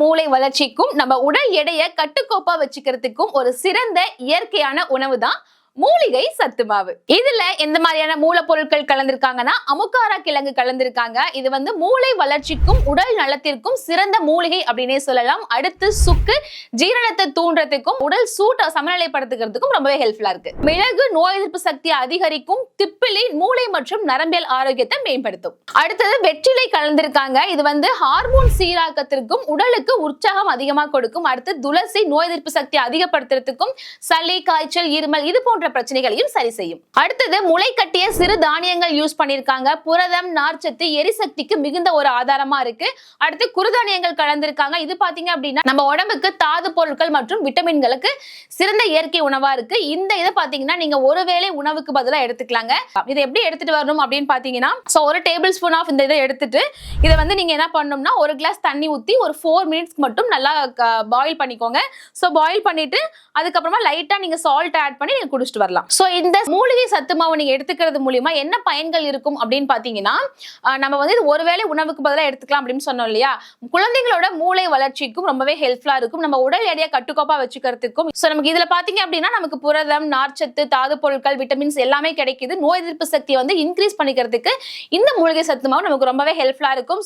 மூளை வளர்ச்சிக்கும் நம்ம உடல் எடையை கட்டுக்கோப்பா வச்சுக்கிறதுக்கும் ஒரு சிறந்த இயற்கையான உணவு தான் மூலிகை சத்து மாவு. இதுல எந்த மாதிரியான மூலப்பொருட்கள் கலந்திருக்காங்கன்னா அமுக்காரா கிழங்கு கலந்திருக்காங்க. இது வந்து மூளை வளர்ச்சிக்கும் உடல் நலத்திற்கும் சிறந்த மூலிகை அப்படின்னே சொல்லலாம். அடுத்து சுக்கு ஜீரணத்தை தூண்டுறதுக்கும் உடல் சூட்டை சமநிலைப்படுத்துறதுக்கும் ரொம்பவே ஹெல்ப்ஃபுல்லா இருக்கு. மிளகு நோய் எதிர்ப்பு சக்தியை அதிகரிக்கும். திப்பிலி மூளை மற்றும் நரம்பியல் ஆரோக்கியத்தை மேம்படுத்தும். அடுத்தது வெற்றிலை கலந்திருக்காங்க. இது வந்து ஹார்மோன் சீராக்கத்திற்கும் உடலுக்கு உற்சாகம் அதிகமா கொடுக்கும். அடுத்து துளசி நோய் எதிர்ப்பு சக்தியை அதிகப்படுத்துறதுக்கும் சளி காய்ச்சல் இருமல் இது போன்ற பிரச்சனைகளையும் சரி செய்யும். அடுத்தது முளை கட்டிய சிறு தானியங்கள் யூஸ் பண்ணிருக்காங்க. புரதம் நார்ச்சத்து எரிசக்திக்கு மிகுந்த ஒரு ஆதாரமா இருக்கு. அடுத்து குறுதானியங்கள் கலந்திருக்காங்க. இது பாத்தீங்க அப்படின்னா நம்ம உடம்புக்கு தாது பொருட்கள் மற்றும் விட்டமின்களுக்கு சிறந்த இயற்கை உணவா இருக்கு. இந்த இதை பாத்தீங்கன்னா நீங்க ஒருவேளை உணவுக்கு பதிலா எடுத்துக்கலாங்க. இதை எப்படி எடுத்துட்டு வரணும் அப்படின்னு பாத்தீங்கன்னா ஒரு டேபிள் ஸ்பூன் ஆஃப் இந்த இதை எடுத்துட்டு இதை வந்து நீங்க என்ன பண்ணணும்னா ஒரு கிளாஸ் தண்ணி ஊத்தி ஒரு 4 மினிட்ஸ்க்கு மட்டும் நல்லா பாயில் பண்ணிக்கோங்க. பாயில் பண்ணிட்டு அதுக்கப்புறமா லைட்டா நீங்க சால்ட் ஆட் பண்ணி நீங்க குடிச்சிட்டு வரலாம். சோ இந்த மூலிகை சத்து மாவு நீங்க எடுத்துக்கிறது மூலமா என்ன பயன்கள் இருக்கும் அப்படின்னு பாத்தீங்கன்னா நம்ம வந்து இது ஒருவேளை உணவுக்கு பதிலா எடுத்துக்கலாம் அப்படின்னு சொன்னோம் இல்லையா. குழந்தைகளோட மூளை வளர்ச்சிக்கும் ரொம்பவே ஹெல்ப்ஃபுல்லா இருக்கும். நம்ம உடல் எடையை கட்டுக்கோப்பா வச்சுக்கிறதுக்கும் நமக்கு இதுல பாத்தீங்க அப்படின்னா நமக்கு புரதம் நார்ச்சத்து தாது பொருட்கள் விட்டமின்ஸ் எல்லாமே கிடைக்குது. நோய் எதிர்ப்பு சக்தியை வந்து இன்க்ரீஸ் பண்ணிக்கிறதுக்கு இந்த மூலிகை சத்து மாவு நமக்கு ரொம்பவே ஹெல்ப்ஃபுல்லா இருக்கும்.